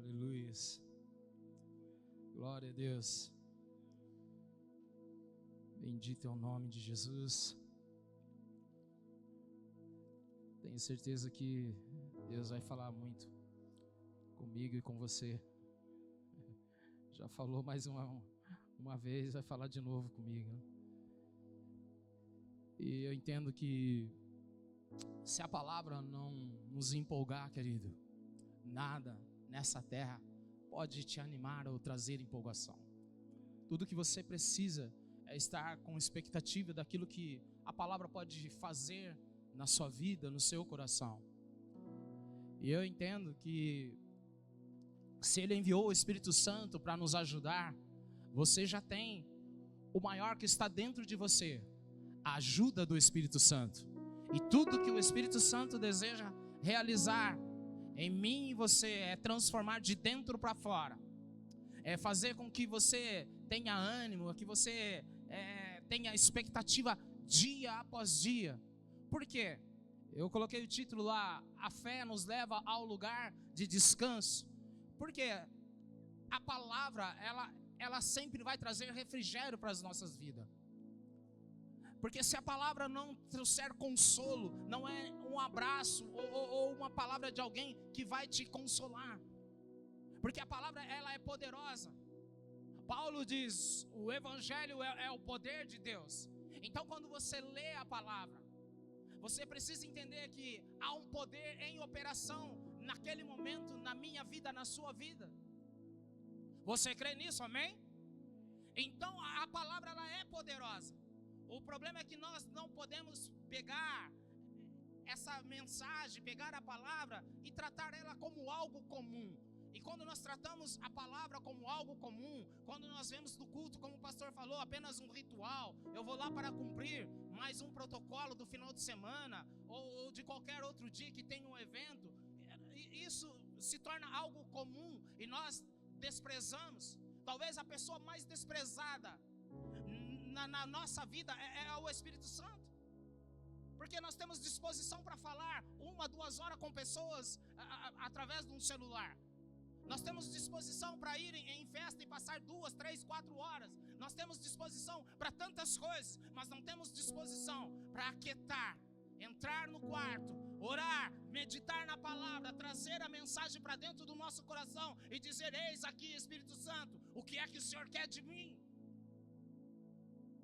Aleluia. Glória a Deus. Bendito é o nome de Jesus. Tenho certeza que Deus vai falar muito comigo e com você. Já falou mais uma vez, vai falar de novo comigo. E eu entendo que se a palavra não nos empolgar, querido, nada nessa terra pode te animar ou trazer empolgação. Tudo que você precisa é estar com expectativa daquilo que a palavra pode fazer na sua vida, no seu coração. E eu entendo que se Ele enviou o Espírito Santo para nos ajudar, você já tem o maior que está dentro de você, a ajuda do Espírito Santo. E tudo que o Espírito Santo deseja realizar em mim e você é transformar de dentro para fora, é fazer com que você tenha ânimo, que você tenha expectativa dia após dia. Por quê? Eu coloquei o título lá: a fé nos leva ao lugar de descanso. Porque a palavra, ela sempre vai trazer refrigério para as nossas vidas. Porque se a palavra não trouxer consolo, não é um abraço ou uma palavra de alguém que vai te consolar. Porque a palavra, ela é poderosa. Paulo diz, o evangelho é o poder de Deus. Então quando você lê a palavra, você precisa entender que há um poder em operação naquele momento, na minha vida, na sua vida. Você crê nisso, amém? Então a palavra, ela é poderosa. O problema é que nós não podemos pegar essa mensagem, pegar a palavra e tratar ela como algo comum. E quando nós tratamos a palavra como algo comum, quando nós vemos do culto, como o pastor falou, apenas um ritual, eu vou lá para cumprir mais um protocolo do final de semana, ou de qualquer outro dia que tem um evento, isso se torna algo comum e nós desprezamos. Talvez a pessoa mais desprezada na nossa vida é o Espírito Santo. Porque nós temos disposição para falar 1, 2 horas com pessoas através de um celular. Nós temos disposição para ir em festa e passar 2, 3, 4 horas. Nós temos disposição para tantas coisas, mas não temos disposição para aquietar, entrar no quarto, orar, meditar na palavra, trazer a mensagem para dentro do nosso coração e dizer: eis aqui, Espírito Santo, o que é que o Senhor quer de mim?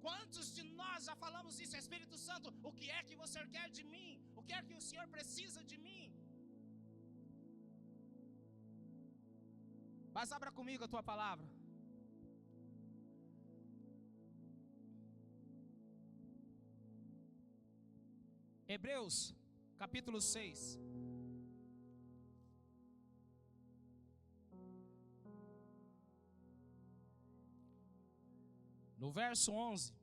Quantos de nós já falamos isso? Espírito Santo, o que é que você quer de mim? O que é que o Senhor precisa de mim? Mas abra comigo a tua palavra. Hebreus, capítulo 6. No verso 11.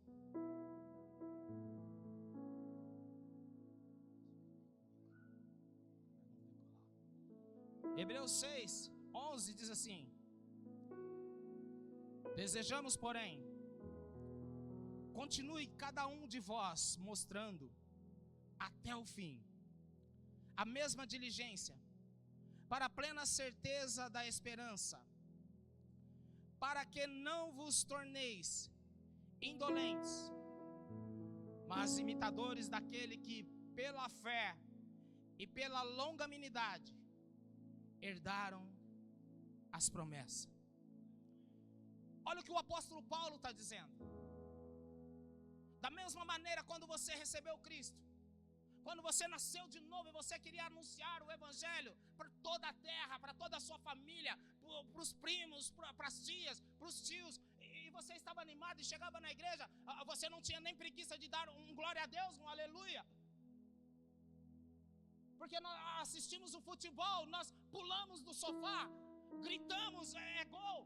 Hebreus 6, 11 diz assim: desejamos, porém, continue cada um de vós mostrando até o fim a mesma diligência, para a plena certeza da esperança, para que não vos torneis indolentes, mas imitadores daquele que pela fé e pela longanimidade herdaram as promessas. Olha o que o apóstolo Paulo está dizendo. Da mesma maneira, quando você recebeu Cristo, quando você nasceu de novo e você queria anunciar o evangelho para toda a terra, para toda a sua família, para os primos, para as tias, para os tios, e você estava animado e chegava na igreja, você não tinha nem preguiça de dar um glória a Deus, um aleluia. Porque nós assistimos o futebol, nós pulamos do sofá, gritamos, é gol.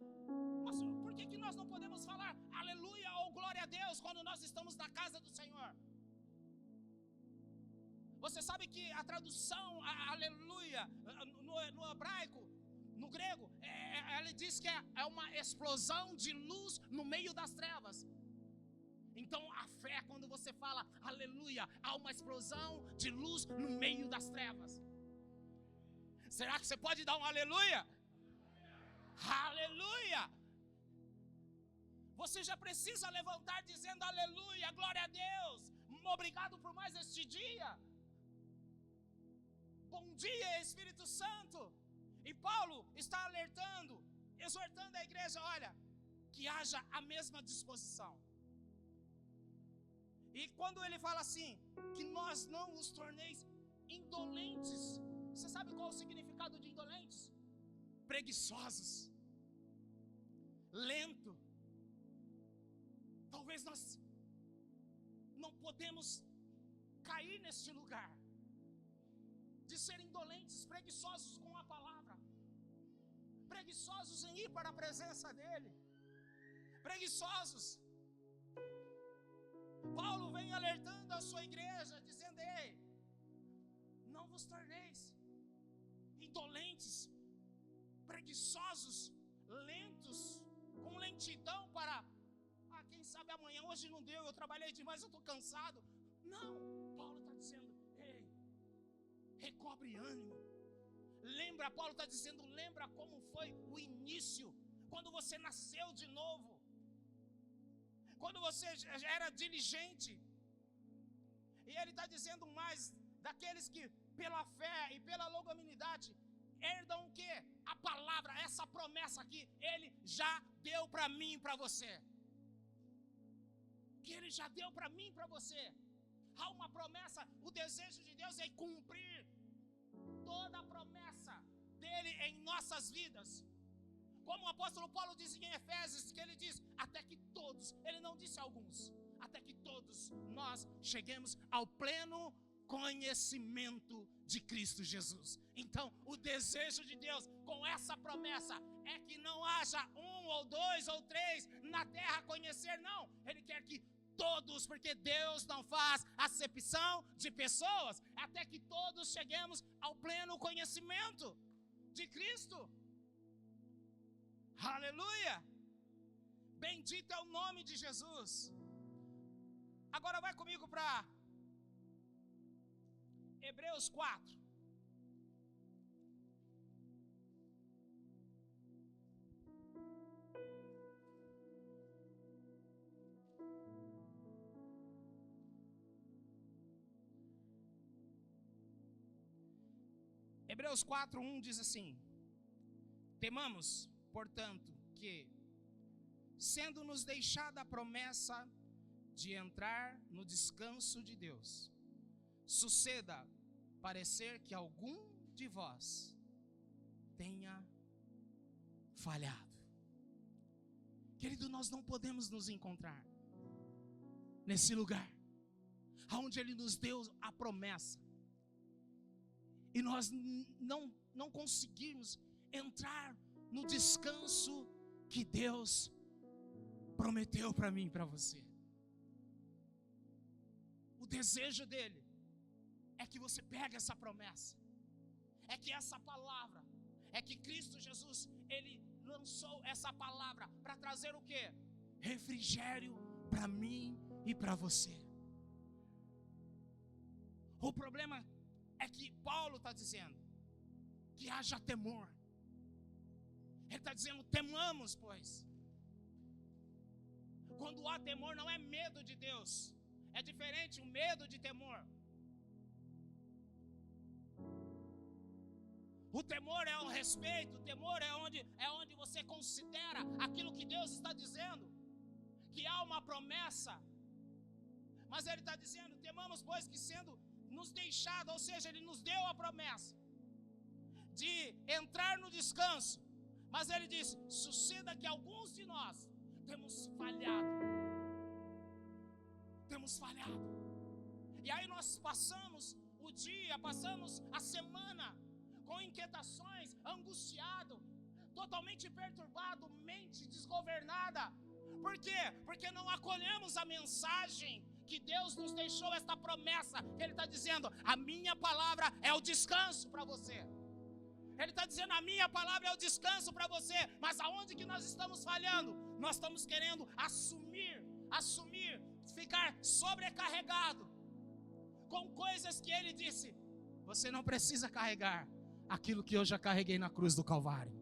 Mas por que nós não podemos falar aleluia ou glória a Deus quando nós estamos na casa do Senhor? Você sabe que a tradução aleluia no hebraico, no grego, ele diz que é uma explosão de luz no meio das trevas. Então a fé, quando você fala aleluia, há uma explosão de luz no meio das trevas. Será que você pode dar um aleluia? Aleluia! Você já precisa levantar dizendo aleluia, glória a Deus. Obrigado por mais este dia. Bom dia, Espírito Santo. E Paulo está alertando, exortando a igreja, olha, que haja a mesma disposição. E quando ele fala assim, que nós não os torneis indolentes. Você sabe qual é o significado de indolentes? Preguiçosos, lento. Talvez nós não podemos cair neste lugar de ser indolentes, preguiçosos com a palavra, preguiçosos em ir para a presença dele, preguiçosos. Paulo vem alertando a sua igreja, dizendo: ei, não vos torneis indolentes, preguiçosos, lentos, com lentidão para, quem sabe amanhã, hoje não deu, eu trabalhei demais, eu estou cansado. Não, Paulo está dizendo: ei, recobre ânimo. Lembra, Paulo está dizendo, lembra como foi o início, quando você nasceu de novo, quando você já era diligente. E ele está dizendo mais, daqueles que pela fé e pela longanimidade herdam o quê? A palavra, essa promessa aqui, ele já deu para mim e para você. Que ele já deu para mim e para você. Há uma promessa, o desejo de Deus é cumprir toda a promessa dele em nossas vidas. Como o apóstolo Paulo diz em Efésios, que ele diz, até que todos, ele não disse alguns, até que todos nós cheguemos ao pleno conhecimento de Cristo Jesus. Então, o desejo de Deus com essa promessa é que não haja um ou dois ou três na terra conhecer, não. Ele quer que todos, porque Deus não faz acepção de pessoas, até que todos cheguemos ao pleno conhecimento de Cristo. Aleluia! Bendito é o nome de Jesus. Agora vai comigo para Hebreus 4. Hebreus 4:1 diz assim: temamos, portanto, que, sendo-nos deixada a promessa de entrar no descanso de Deus, suceda parecer que algum de vós tenha falhado. Querido, nós não podemos nos encontrar nesse lugar onde Ele nos deu a promessa e nós não conseguimos entrar no descanso que Deus prometeu para mim e para você. O desejo dele é que você pegue essa promessa, é que essa palavra, é que Cristo Jesus, ele lançou essa palavra para trazer o quê? Refrigério para mim e para você. O problema é que Paulo está dizendo que haja temor. Ele está dizendo, temamos, pois. Quando há temor, não é medo de Deus. É diferente o medo de temor. O temor é o respeito, o temor é onde você considera aquilo que Deus está dizendo, que há uma promessa. Mas ele está dizendo, temamos, pois, que sendo nos deixado, ou seja, ele nos deu a promessa de entrar no descanso. Mas ele diz, suceda que alguns de nós temos falhado. Temos falhado. E aí nós passamos o dia, passamos a semana com inquietações, angustiado, totalmente perturbado, mente desgovernada. Por quê? Porque não acolhemos a mensagem que Deus nos deixou, esta promessa. Ele está dizendo, a minha palavra é o descanso para você. Ele está dizendo, a minha palavra é o descanso para você. Mas aonde que nós estamos falhando? Nós estamos querendo assumir, ficar sobrecarregado com coisas que ele disse, você não precisa carregar aquilo que eu já carreguei na cruz do Calvário.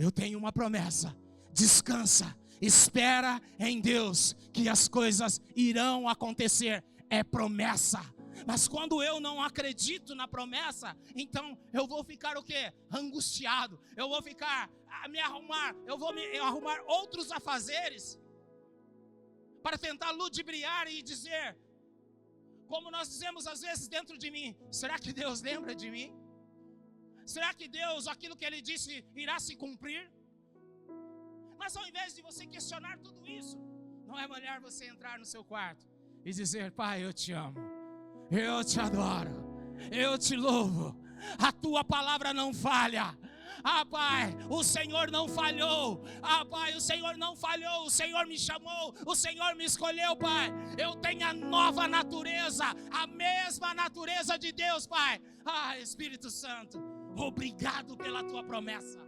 eu tenho uma promessa. Descansa, espera em Deus, que as coisas irão acontecer. É promessa. Mas quando eu não acredito na promessa, então eu vou ficar o quê? Angustiado. Eu vou ficar eu vou me arrumar outros afazeres para tentar ludibriar e dizer, como nós dizemos às vezes dentro de mim: será que Deus lembra de mim? Será que Deus, aquilo que Ele disse, irá se cumprir? Mas ao invés de você questionar tudo isso, não é melhor você entrar no seu quarto e dizer: Pai, eu te amo, eu te adoro, eu te louvo, a tua palavra não falha. Ah, Pai, o Senhor não falhou. Ah, Pai, o Senhor não falhou. O Senhor me chamou, o Senhor me escolheu, Pai. Eu tenho a nova natureza, a mesma natureza de Deus, Pai. Ah, Espírito Santo, obrigado pela tua promessa.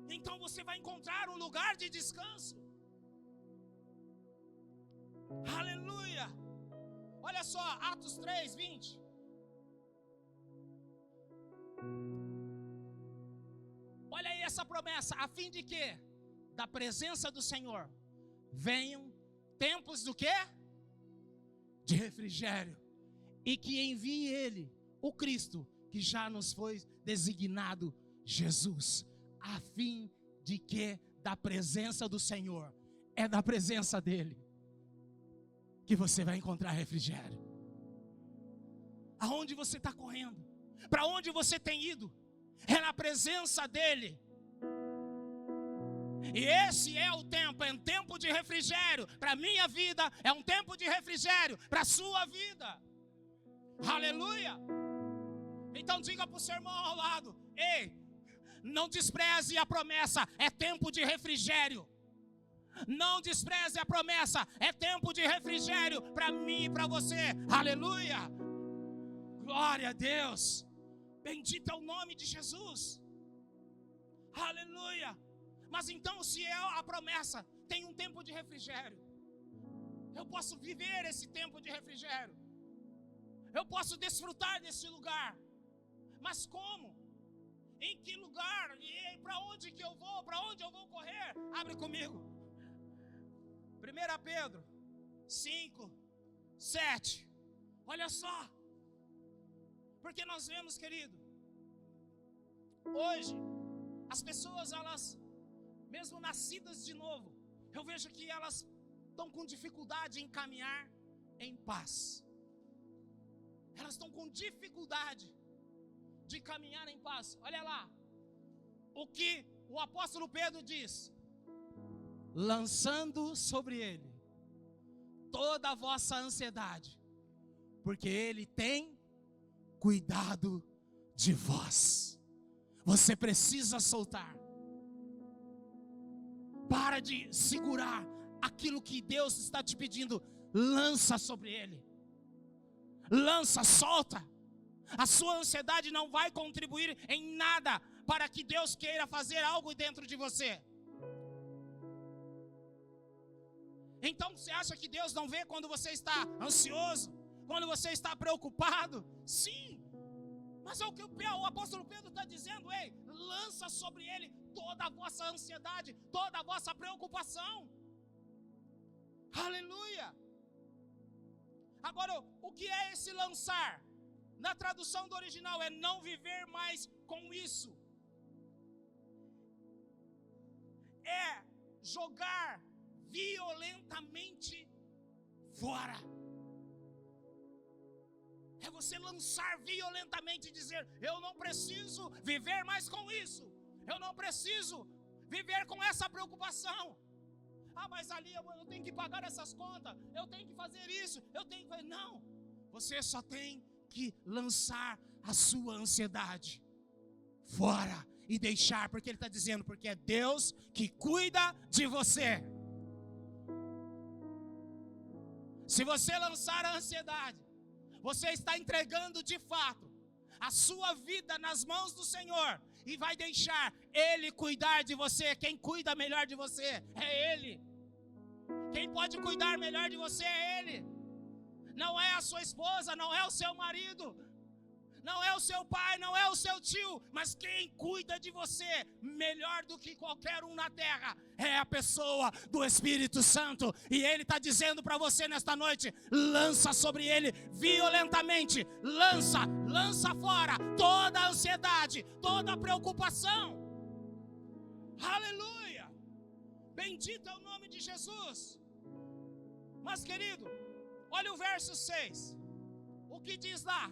Então você vai encontrar um lugar de descanso. Aleluia. Olha só, Atos 3, 20. Olha aí essa promessa, a fim de que da presença do Senhor venham tempos do quê? De refrigério, e que envie Ele, o Cristo, que já nos foi designado, Jesus, a fim de que da presença do Senhor, é da presença dEle que você vai encontrar refrigério. Aonde você está correndo? Para onde você tem ido? É na presença dEle. E esse é o tempo, é um tempo de refrigério. Para a minha vida, é um tempo de refrigério. Para a sua vida. Aleluia. Então diga para o seu irmão ao lado: ei, não despreze a promessa, é tempo de refrigério. Não despreze a promessa, é tempo de refrigério para mim e para você. Aleluia. Glória a Deus. Bendito é o nome de Jesus. Aleluia. Mas então, se é a promessa, tem um tempo de refrigério. Eu posso viver esse tempo de refrigério. Eu posso desfrutar desse lugar. Mas como? Em que lugar? E para onde que eu vou? Para onde eu vou correr? Abre comigo. 1 Pedro 5, 7. Olha só. Porque nós vemos, querido, hoje, as pessoas, elas, mesmo nascidas de novo, eu vejo que elas estão com dificuldade em caminhar em paz. Elas estão com dificuldade de caminhar em paz. Olha lá, o que o apóstolo Pedro diz: lançando sobre ele toda a vossa ansiedade, porque ele tem cuidado de vós. Você precisa soltar. Para de segurar aquilo que Deus está te pedindo. Lança sobre ele. Lança, solta. A sua ansiedade não vai contribuir em nada para que Deus queira fazer algo dentro de você. Então você acha que Deus não vê quando você está ansioso? Quando você está preocupado? Sim. Mas é o que o apóstolo Pedro está dizendo: ei, lança sobre ele toda a vossa ansiedade, toda a vossa preocupação. Aleluia. Agora, o que é esse lançar? Na tradução do original é não viver mais com isso. É jogar violentamente fora. É você lançar violentamente e dizer: eu não preciso viver mais com isso. Eu não preciso viver com essa preocupação. Ah, mas ali eu tenho que pagar essas contas, eu tenho que fazer isso, eu tenho que fazer... Não, você só tem que lançar a sua ansiedade fora e deixar, porque ele está dizendo, porque é Deus que cuida de você. Se você lançar a ansiedade, você está entregando de fato a sua vida nas mãos do Senhor e vai deixar Ele cuidar de você. Quem cuida melhor de você é Ele. Quem pode cuidar melhor de você é Ele. Não é a sua esposa, não é o seu marido, não é o seu pai, não é o seu tio, mas quem cuida de você melhor do que qualquer um na terra é a pessoa do Espírito Santo. E Ele está dizendo para você nesta noite: lança sobre ele violentamente, lança fora toda a ansiedade, toda a preocupação. Aleluia! Bendito é o nome de Jesus. Mas querido, olha o verso 6. O que diz lá?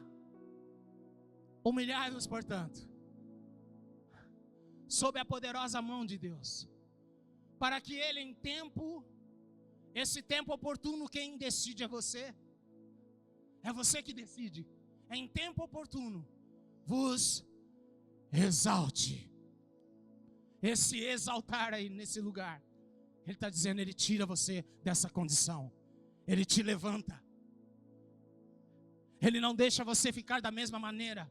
Humilhai-vos, portanto, sob a poderosa mão de Deus, para que Ele em esse tempo oportuno, quem decide é você. É você que decide. Em tempo oportuno, vos exalte. Esse exaltar aí nesse lugar, Ele está dizendo, Ele tira você dessa condição. Ele te levanta. Ele não deixa você ficar da mesma maneira.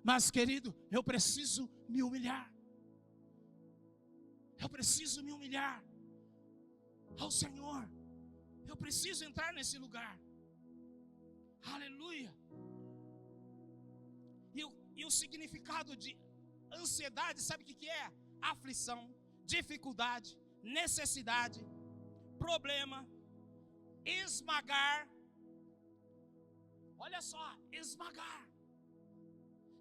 Mas querido, eu preciso me humilhar. Eu preciso me humilhar ao Senhor. Eu preciso entrar nesse lugar. Aleluia. E o significado de ansiedade, sabe o que é? Aflição, dificuldade, necessidade, problema, esmagar. Olha só, esmagar.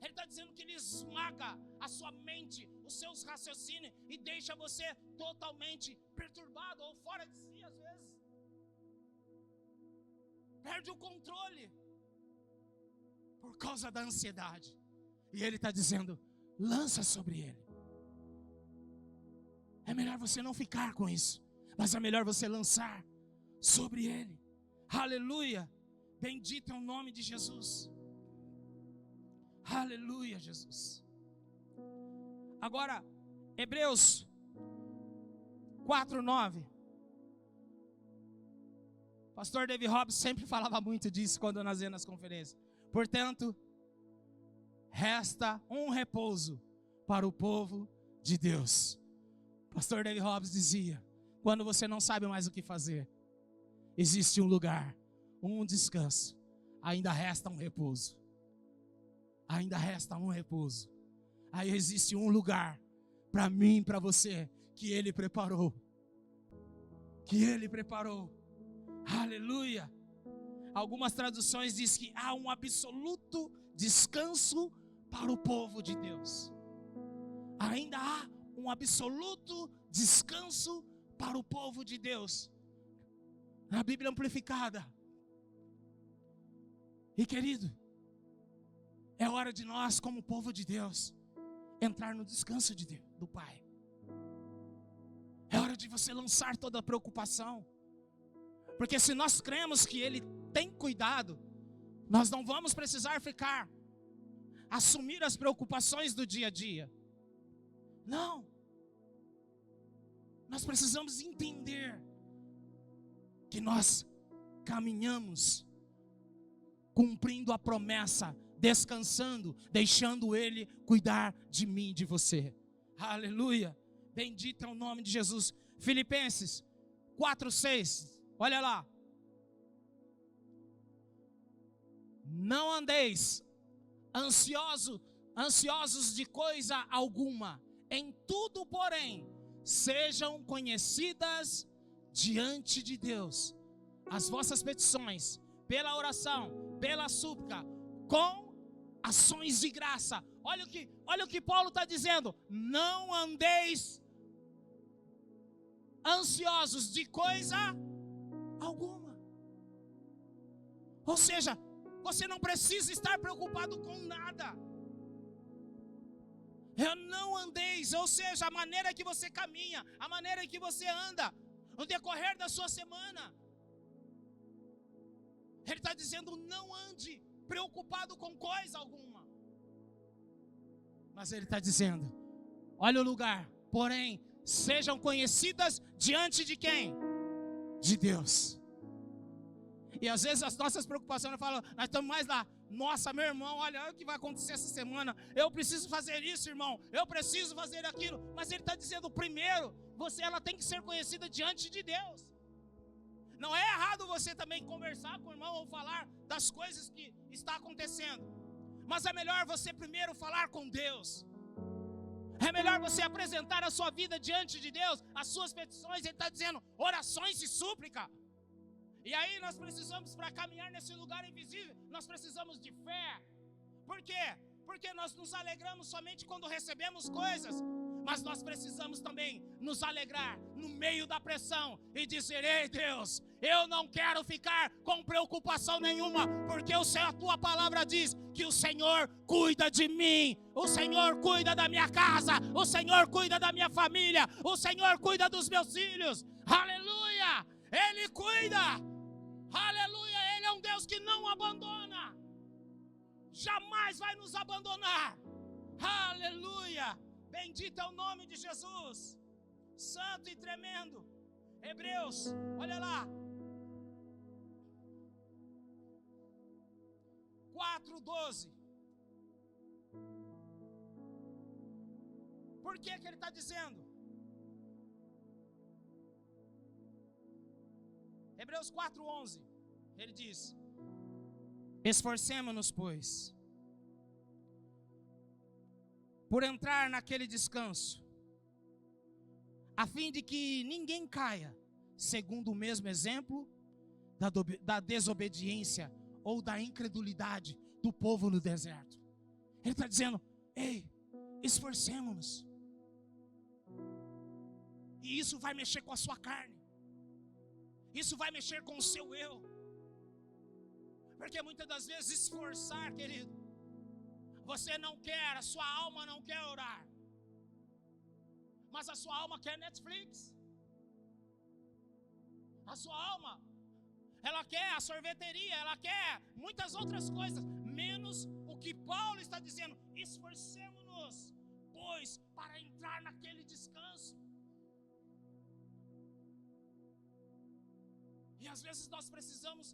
Ele está dizendo que Ele esmaga a sua mente, os seus raciocínios, e deixa você totalmente perturbado ou fora de si às vezes. Perde o controle por causa da ansiedade. E Ele está dizendo, lança sobre ele. É melhor você não ficar com isso, mas é melhor você lançar sobre ele. Aleluia. Bendito é o nome de Jesus. Aleluia, Jesus. Agora, Hebreus 4:9. Pastor David Hobbs sempre falava muito disso quando eu nascia nas conferências. Portanto, resta um repouso para o povo de Deus. Pastor David Hobbs dizia, quando você não sabe mais o que fazer, existe um lugar, um descanso, ainda resta um repouso. Ainda resta um repouso. Aí existe um lugar para mim e para você que Ele preparou. Que Ele preparou. Aleluia. Algumas traduções dizem que há um absoluto descanso para o povo de Deus. Ainda há um absoluto descanso para o povo de Deus. Na Bíblia Amplificada. E querido, é hora de nós, como povo de Deus, entrar no descanso de Deus, do Pai. É hora de você lançar toda a preocupação. Porque se nós cremos que Ele tem cuidado, nós não vamos precisar assumir as preocupações do dia a dia. Não. Nós precisamos entender que nós caminhamos cumprindo a promessa, descansando, deixando Ele cuidar de mim e de você. Aleluia. Bendito é o nome de Jesus. Filipenses 4:6. Olha lá. Não andeis ansiosos de coisa alguma. Em tudo, porém, sejam conhecidas diante de Deus as vossas petições, pela oração, pela súplica, com ações de graça. Olha o que Paulo está dizendo. Não andeis ansiosos de coisa alguma. Ou seja, você não precisa estar preocupado com nada. Não andeis, ou seja, a maneira que você caminha, a maneira que você anda, no decorrer da sua semana. Ele está dizendo, não ande preocupado com coisa alguma. Mas ele está dizendo, olha o lugar, porém, sejam conhecidas diante de quem? De Deus. E às vezes as nossas preocupações, nós estamos mais lá, nossa, meu irmão, olha o que vai acontecer essa semana, eu preciso fazer isso, irmão, eu preciso fazer aquilo. Mas ele está dizendo, primeiro, ela tem que ser conhecida diante de Deus. Não é errado você também conversar com o irmão ou falar das coisas que está acontecendo. Mas é melhor você primeiro falar com Deus. É melhor você apresentar a sua vida diante de Deus, as suas petições. Ele está dizendo orações e súplica. E aí nós precisamos, para caminhar nesse lugar invisível, nós precisamos de fé. Por quê? Porque nós nos alegramos somente quando recebemos coisas. Mas nós precisamos também nos alegrar no meio da pressão e dizer: ei Deus, eu não quero ficar com preocupação nenhuma, porque a tua palavra diz que o Senhor cuida de mim, o Senhor cuida da minha casa, o Senhor cuida da minha família, o Senhor cuida dos meus filhos. Aleluia! Ele cuida. Aleluia! Ele é um Deus que não abandona. Jamais vai nos abandonar. Aleluia! Bendito é o nome de Jesus, santo e tremendo. Hebreus, olha lá, 4:12. Por que ele está dizendo? Hebreus 4:11, ele diz: esforcemo-nos, pois, por entrar naquele descanso, a fim de que ninguém caia, segundo o mesmo exemplo da desobediência ou da incredulidade do povo no deserto. Ele está dizendo: ei, esforcemo-nos. E isso vai mexer com a sua carne, isso vai mexer com o seu eu, porque muitas das vezes esforçar, querido, você não quer, a sua alma não quer orar, mas a sua alma quer Netflix. A sua alma, ela quer a sorveteria, ela quer muitas outras coisas, menos o que Paulo está dizendo: esforcemo-nos, pois, para entrar naquele descanso. E às vezes nós precisamos,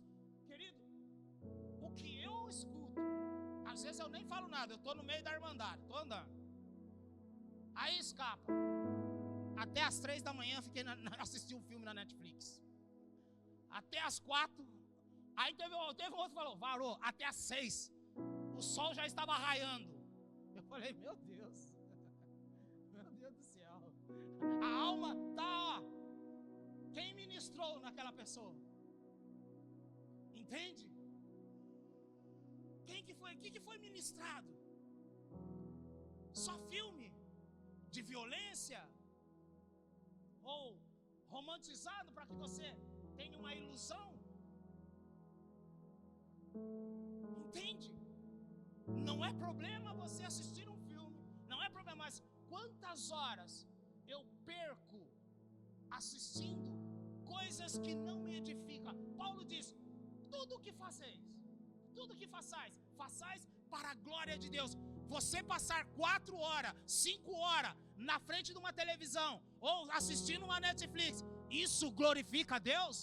querido, o que eu escuto, às vezes eu nem falo nada, eu estou no meio da irmandade, estou andando. Aí escapa. Até às 3 da manhã fiquei assisti um filme na Netflix. Até às 4. Aí teve um outro que falou: varou, até às 6. O sol já estava raiando. Eu falei: meu Deus. Meu Deus do céu. A alma está, ó. Quem ministrou naquela pessoa? Entende? Quem que foi ministrado? Só filme de violência? Ou romantizado para que você tenha uma ilusão? Entende? Não é problema você assistir um filme, não é problema, mas quantas horas eu perco assistindo coisas que não me edificam? Paulo diz: tudo o que façais, façais para a glória de Deus. Você passar 4 horas, 5 horas na frente de uma televisão ou assistindo uma Netflix, isso glorifica a Deus?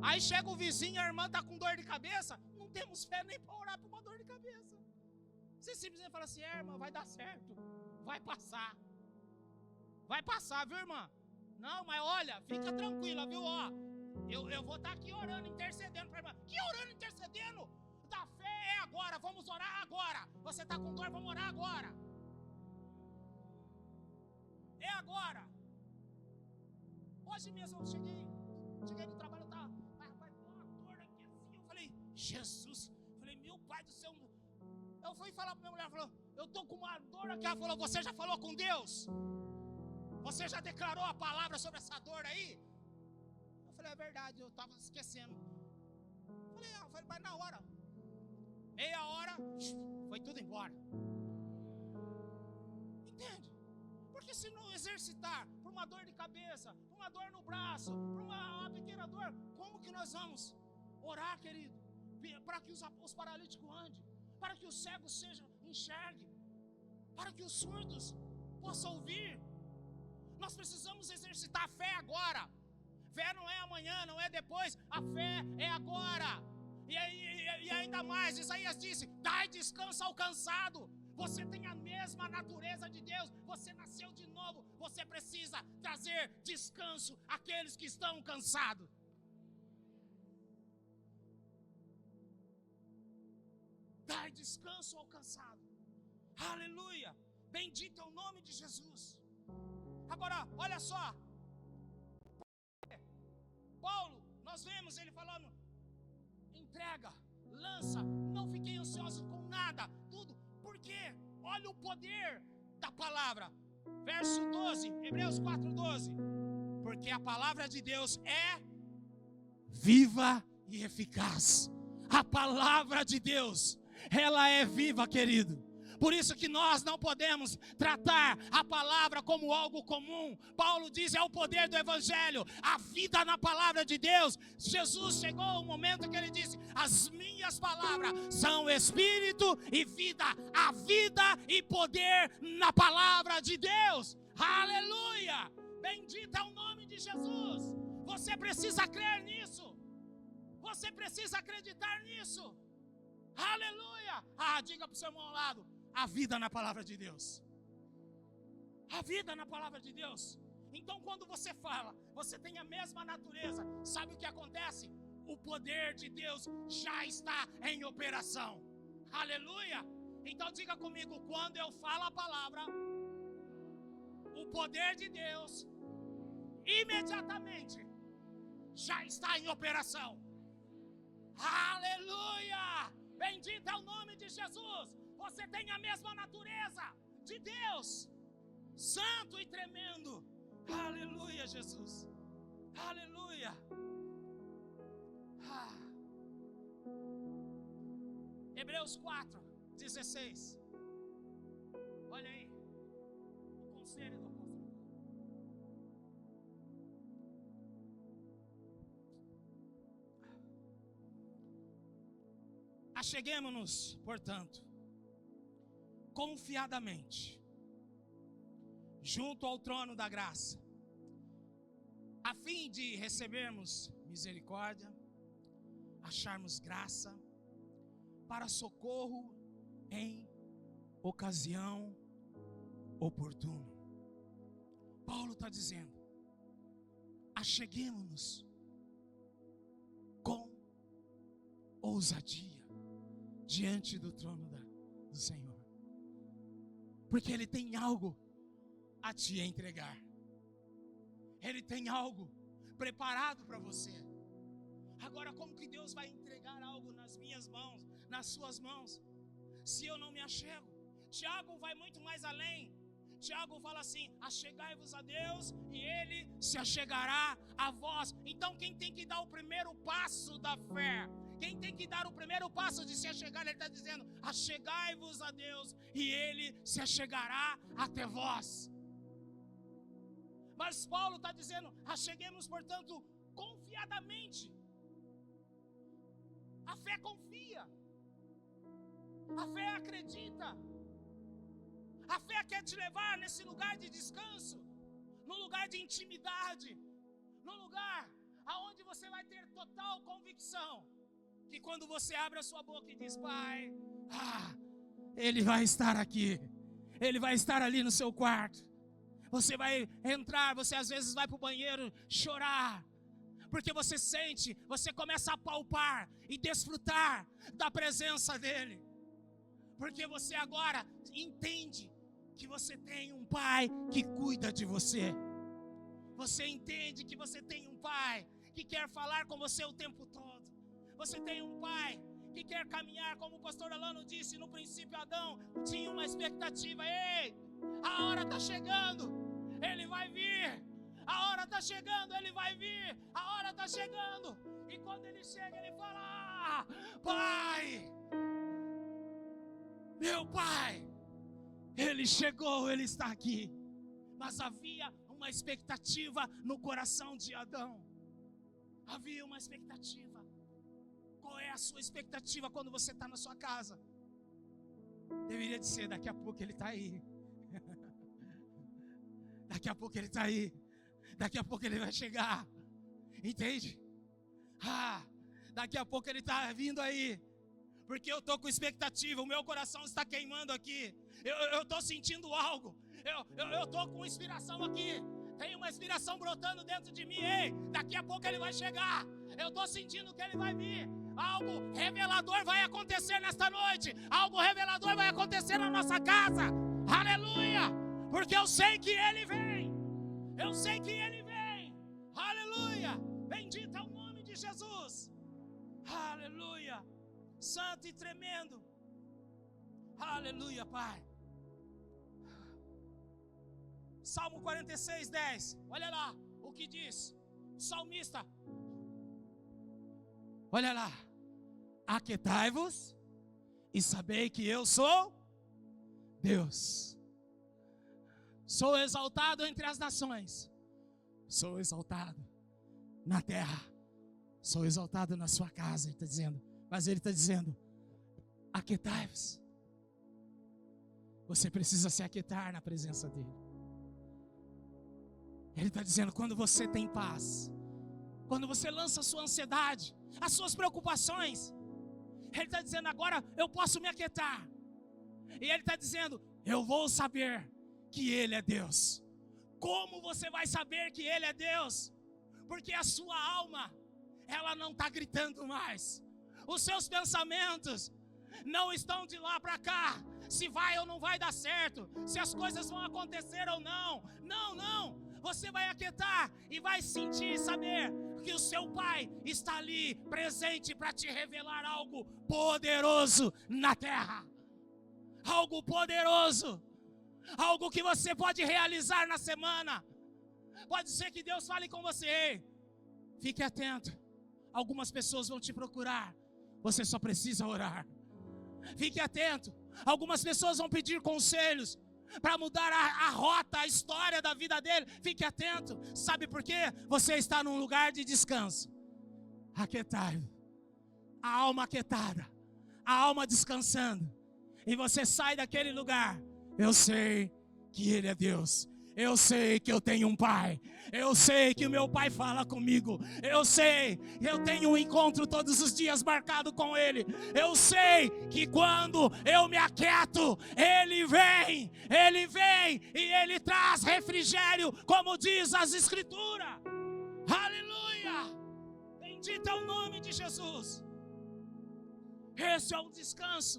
Aí chega o vizinho, a irmã está com dor de cabeça, não temos fé nem para orar por uma dor de cabeça. Você simplesmente fala assim: irmã, vai dar certo, vai passar, viu, irmã? Não, mas olha, fica tranquila, viu, ó, eu vou estar aqui orando, intercedendo para a irmã. Que orando, intercedendo? Da fé é agora, vamos orar agora. Você está com dor, vamos orar agora. É agora. Hoje mesmo eu cheguei no trabalho, rapaz, uma dor aqui assim. Eu falei: Jesus, falei: meu pai do céu. Eu fui falar para minha mulher, falou: eu estou com uma dor aqui. Ela falou: você já falou com Deus? Você já declarou a palavra sobre essa dor aí? Eu falei: é verdade, eu estava esquecendo. Eu falei: mas na hora, meia hora, foi tudo embora. Entende? Porque se não exercitar por uma dor de cabeça, por uma dor no braço, por uma pequena dor, como que nós vamos orar, querido? Para que os paralíticos andem, para que os cegos enxerguem, para que os surdos possam ouvir. Nós precisamos exercitar a fé agora. Fé não é amanhã, não é depois, a fé é agora. E ainda mais, Isaías disse: dai descanso ao cansado. Você tem a mesma natureza de Deus, você nasceu de novo, você precisa trazer descanso àqueles que estão cansados. dar descanso ao cansado. Aleluia, bendito é o nome de Jesus. Agora, olha só, Paulo, nós vemos ele falando, entrega, lança, não fiquei ansioso com nada, tudo, porque olha o poder da palavra, verso 12, Hebreus 4:12, porque a palavra de Deus é viva e eficaz. A palavra de Deus, ela é viva, querido. Por isso que nós não podemos tratar a palavra como algo comum. Paulo diz, é o poder do evangelho, a vida na palavra de Deus. Jesus chegou ao momento que ele disse, as minhas palavras são espírito e vida. A vida e poder na palavra de Deus. Aleluia! Bendito é o nome de Jesus. Você precisa crer nisso. Você precisa acreditar nisso. Aleluia! Diga para o seu irmão ao lado, a vida na palavra de Deus. A vida na palavra de Deus. Então quando você fala, você tem a mesma natureza. Sabe o que acontece? O poder de Deus já está em operação. Aleluia! Então diga comigo, quando eu falo a palavra, o poder de Deus imediatamente já está em operação. Aleluia! Bendito é o nome de Jesus. Você tem a mesma natureza de Deus, santo e tremendo. Aleluia, Jesus. Aleluia. Hebreus 4:16. Olha aí, o conselho do apóstolo. Acheguemo-nos, portanto, confiadamente, junto ao trono da graça, a fim de recebermos misericórdia, acharmos graça, para socorro em ocasião oportuna. Paulo está dizendo, acheguemo-nos com ousadia diante do trono do Senhor, porque Ele tem algo a te entregar. Ele tem algo preparado para você. Agora, como que Deus vai entregar algo nas minhas mãos, nas suas mãos, se eu não me achego? Tiago vai muito mais além. Tiago fala assim, achegai-vos a Deus e Ele se achegará a vós. Então quem tem que dar o primeiro passo da fé, quem tem que dar o primeiro passo de se achegar, ele está dizendo, achegai-vos a Deus e Ele se achegará até vós. Mas Paulo está dizendo, acheguemos, portanto, confiadamente. A fé confia, a fé acredita, a fé quer te levar nesse lugar de descanso, no lugar de intimidade, no lugar aonde você vai ter total convicção, que quando você abre a sua boca e diz, Pai, Ele vai estar aqui, Ele vai estar ali no seu quarto. Você vai entrar, você às vezes vai para o banheiro chorar, porque você sente, você começa a palpar e desfrutar da presença dEle, porque você agora entende que você tem um Pai que cuida de você. Você entende que você tem um Pai que quer falar com você o tempo todo. Você tem um Pai que quer caminhar, como o pastor Alano disse, no princípio Adão tinha uma expectativa, ei, a hora está chegando, Ele vai vir, a hora está chegando, Ele vai vir, a hora está chegando, e quando Ele chega, Ele fala, Pai, meu Pai, Ele chegou, Ele está aqui. Mas havia uma expectativa no coração de Adão, havia uma expectativa. Qual é a sua expectativa quando você está na sua casa? Deveria de ser, daqui a pouco Ele está aí. Daqui a pouco Ele está aí. Daqui a pouco Ele vai chegar. Entende? Daqui a pouco Ele está vindo aí. Porque eu estou com expectativa, o meu coração está queimando aqui. Eu estou sentindo algo. Eu estou com inspiração aqui. Tem uma inspiração brotando dentro de mim. Ei, daqui a pouco Ele vai chegar. Eu estou sentindo que Ele vai vir. Algo revelador vai acontecer nesta noite. Algo revelador vai acontecer na nossa casa. Aleluia! Porque eu sei que Ele vem. Eu sei que Ele vem. Aleluia! Bendito é o nome de Jesus. Aleluia! Santo e tremendo. Aleluia, Pai. Salmo 46, 10. Olha lá o que diz o salmista. Olha lá. Aquietai-vos e sabei que eu sou Deus. Sou exaltado entre as nações. Sou exaltado na terra. Sou exaltado na sua casa, ele está dizendo. Mas ele está dizendo, aquietai-vos. Você precisa se aquietar na presença dele. Ele está dizendo, quando você tem paz, quando você lança a sua ansiedade, as suas preocupações, ele está dizendo, agora eu posso me aquietar. E ele está dizendo, eu vou saber que Ele é Deus. Como você vai saber que Ele é Deus? Porque a sua alma, ela não está gritando mais. Os seus pensamentos não estão de lá para cá. Se vai ou não vai dar certo, se as coisas vão acontecer ou não. Não, não. Você vai aquietar e vai sentir e saber que o seu Pai está ali presente para te revelar algo poderoso na terra. Algo poderoso. Algo que você pode realizar na semana. Pode ser que Deus fale com você. Ei, fique atento. Algumas pessoas vão te procurar. Você só precisa orar. Fique atento. Algumas pessoas vão pedir conselhos para mudar a rota, a história da vida dele. Fique atento. Sabe por quê? Você está num lugar de descanso. Aquietai. A alma aquietada. A alma descansando. E você sai daquele lugar. Eu sei que Ele é Deus. Eu sei que eu tenho um Pai. Eu sei que o meu Pai fala comigo. Eu sei, eu tenho um encontro todos os dias marcado com Ele. Eu sei que quando eu me aquieto, Ele vem e Ele traz refrigério, como diz as Escrituras. Aleluia! Bendito é o nome de Jesus. Esse é o descanso.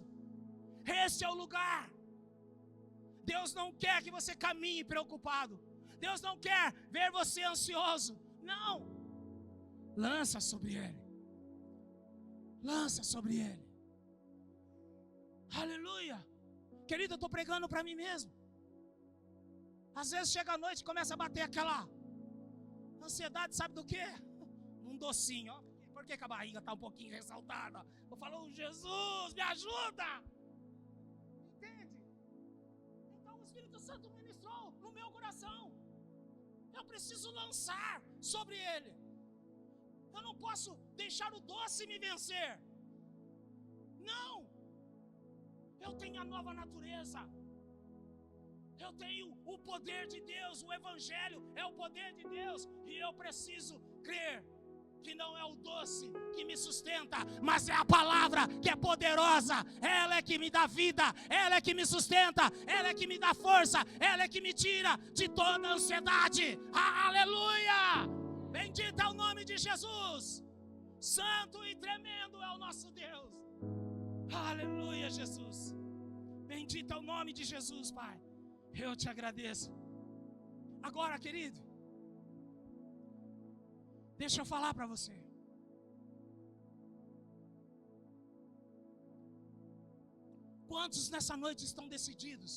Esse é o lugar. Deus não quer que você caminhe preocupado. Deus não quer ver você ansioso. Não. Lança sobre Ele. Lança sobre Ele. Aleluia. Querido, eu estou pregando para mim mesmo. Às vezes chega a noite e começa a bater aquela ansiedade, sabe do quê? Um docinho, ó. Por que a barriga está um pouquinho ressaltada? Eu falo, Jesus, me ajuda. O Espírito Santo ministrou no meu coração. Eu preciso lançar sobre ele. Eu não posso deixar o doce me vencer. Não. Eu tenho a nova natureza. Eu tenho o poder de Deus. O Evangelho é o poder de Deus. E eu preciso crer que não é o doce que me sustenta, mas é a palavra que é poderosa. Ela é que me dá vida, ela é que me sustenta, ela é que me dá força, ela é que me tira de toda a ansiedade. Aleluia! Bendito é o nome de Jesus. Santo e tremendo é o nosso Deus. Aleluia, Jesus. Bendito é o nome de Jesus, Pai. Eu te agradeço. Agora, querido, deixa eu falar para você. Quantos nessa noite estão decididos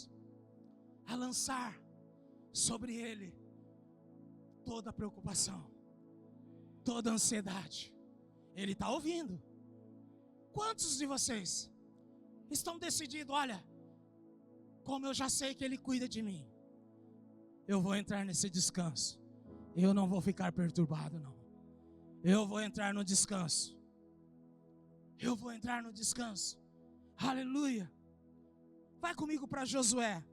a lançar sobre Ele toda a preocupação, toda a ansiedade? Ele está ouvindo. Quantos de vocês estão decididos, olha, como eu já sei que Ele cuida de mim, eu vou entrar nesse descanso. Eu não vou ficar perturbado, não. Eu vou entrar no descanso. Eu vou entrar no descanso. Aleluia. Vai comigo para Josué.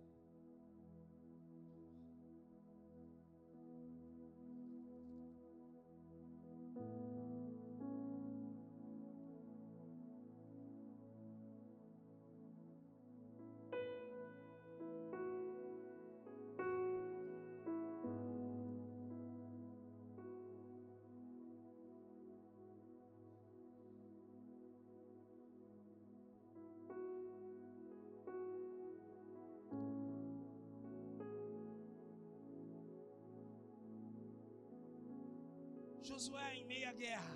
Josué, em meio à guerra,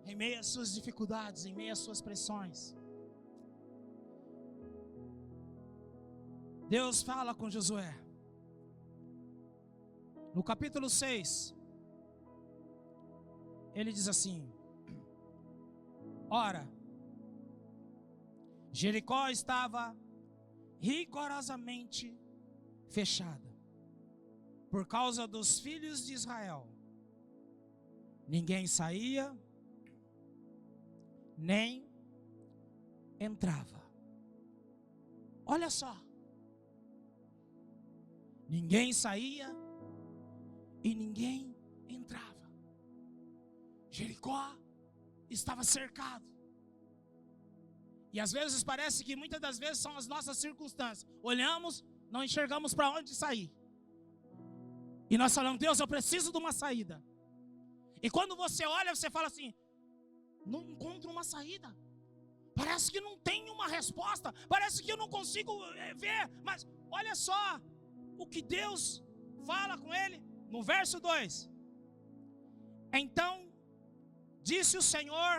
em meio às suas dificuldades, em meio às suas pressões, Deus fala com Josué. No capítulo 6, ele diz assim: ora, Jericó estava rigorosamente fechada por causa dos filhos de Israel. Ninguém saía, nem entrava. Olha só. Ninguém saía e ninguém entrava. Jericó estava cercado. E às vezes parece que muitas das vezes são as nossas circunstâncias. Olhamos, não enxergamos para onde sair. E nós falamos: Deus, eu preciso de uma saída. E quando você olha, você fala assim: não encontro uma saída. Parece que não tem uma resposta. Parece que eu não consigo ver. Mas olha só o que Deus fala com ele no verso 2. Então disse o Senhor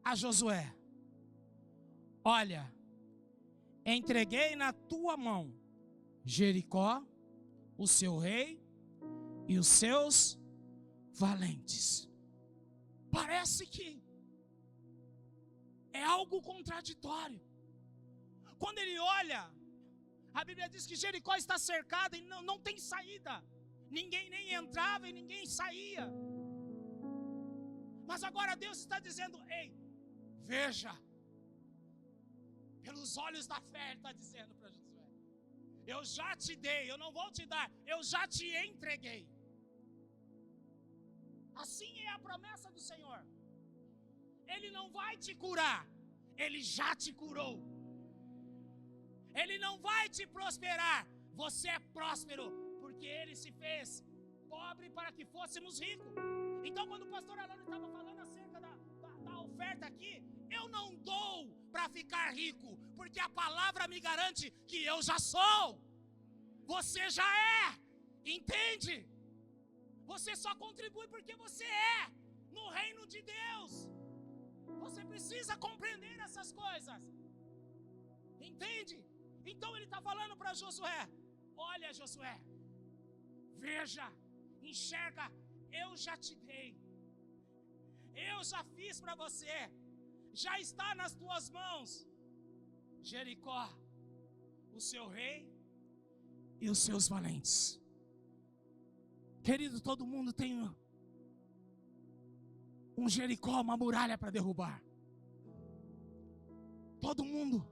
a Josué: olha, entreguei na tua mão Jericó, o seu rei e os seus valentes. Parece que é algo contraditório. Quando ele olha, a Bíblia diz que Jericó está cercada e não tem saída. Ninguém nem entrava e ninguém saía. Mas agora Deus está dizendo: ei, veja, pelos olhos da fé, Ele está dizendo para Josué: eu já te dei, eu não vou te dar, eu já te entreguei. Assim é a promessa do Senhor. Ele não vai te curar, Ele já te curou. Ele não vai te prosperar, você é próspero, porque Ele se fez pobre para que fôssemos ricos. Então quando o pastor Alano estava falando acerca da oferta aqui, eu não dou para ficar rico, porque a palavra me garante que eu já sou. Você já é, entende? Você só contribui porque você é no reino de Deus. Você precisa compreender essas coisas, entende? Então ele está falando para Josué: olha, Josué, veja, enxerga, eu já te dei, eu já fiz para você, já está nas tuas mãos Jericó, o seu rei e os seus valentes. Querido, todo mundo tem um Jericó, uma muralha para derrubar. Todo mundo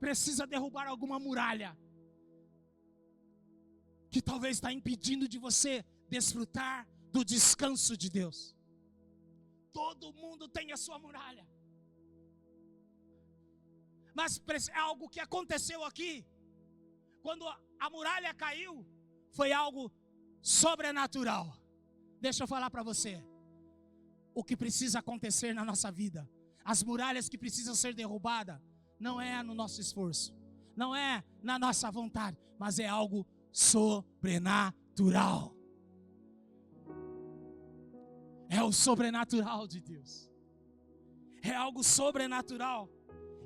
precisa derrubar alguma muralha que talvez está impedindo de você desfrutar do descanso de Deus. Todo mundo tem a sua muralha. Mas é algo que aconteceu aqui. Quando a muralha caiu, foi algo sobrenatural. Deixa eu falar para você o que precisa acontecer na nossa vida. As muralhas que precisam ser derrubadas não é no nosso esforço, não é na nossa vontade, mas é algo sobrenatural. É o sobrenatural de Deus. É algo sobrenatural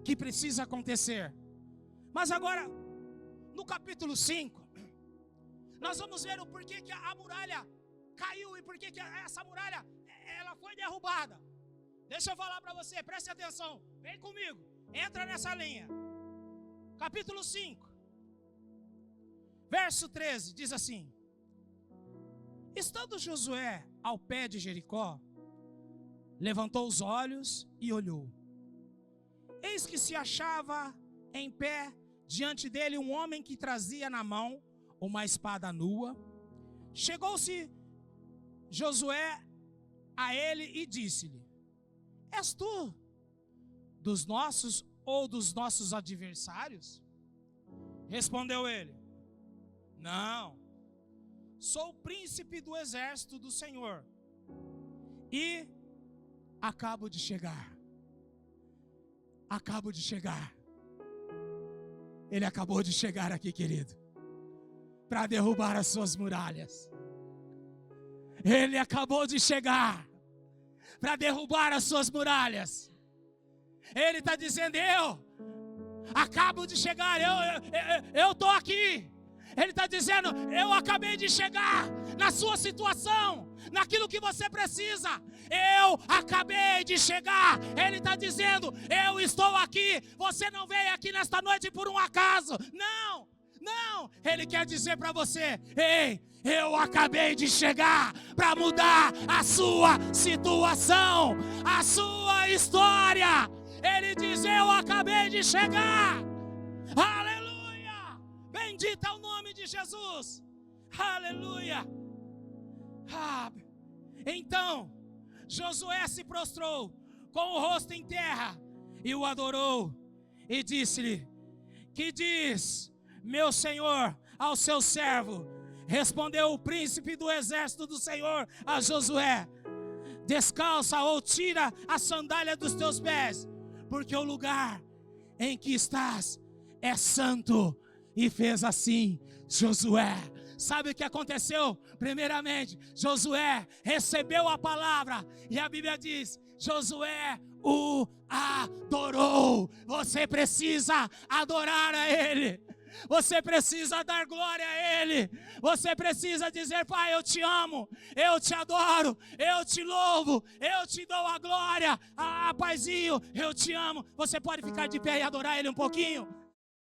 que precisa acontecer. Mas agora, no capítulo 5, nós vamos ver o porquê que a muralha caiu e porquê que essa muralha ela foi derrubada. Deixa eu falar para você, preste atenção, vem comigo, entra nessa linha. Capítulo 5, verso 13, diz assim: estando Josué ao pé de Jericó, levantou os olhos e olhou. Eis que se achava em pé diante dele um homem que trazia na mão uma espada nua. Chegou-se Josué a ele e disse-lhe: és tu dos nossos ou dos nossos adversários? Respondeu ele: não, sou o príncipe do exército do Senhor e acabo de chegar. Acabo de chegar. Ele acabou de chegar aqui, querido, para derrubar as suas muralhas. Ele acabou de chegar para derrubar as suas muralhas. Ele está dizendo: eu acabo de chegar, eu estou aqui. Ele está dizendo: eu acabei de chegar na sua situação, naquilo que você precisa. Eu acabei de chegar. Ele está dizendo: eu estou aqui. Você não veio aqui nesta noite por um acaso. Não, não. Ele quer dizer para você: ei, eu acabei de chegar para mudar a sua situação, a sua história. Ele diz: eu acabei de chegar. Aleluia! Bendito é o nome de Jesus. Aleluia! Então Josué se prostrou com o rosto em terra e o adorou e disse-lhe: que diz meu senhor ao seu servo? Respondeu o príncipe do exército do Senhor a Josué: descalça ou tira a sandália dos teus pés, porque o lugar em que estás é santo. E fez assim Josué. Sabe o que aconteceu? Primeiramente, Josué recebeu a palavra e a Bíblia diz: Josué o adorou. Você precisa adorar a Ele. Você precisa dar glória a Ele. Você precisa dizer: Pai, eu te amo, eu te adoro, eu te louvo, eu te dou a glória. Paizinho, eu te amo. Você pode ficar de pé e adorar Ele um pouquinho?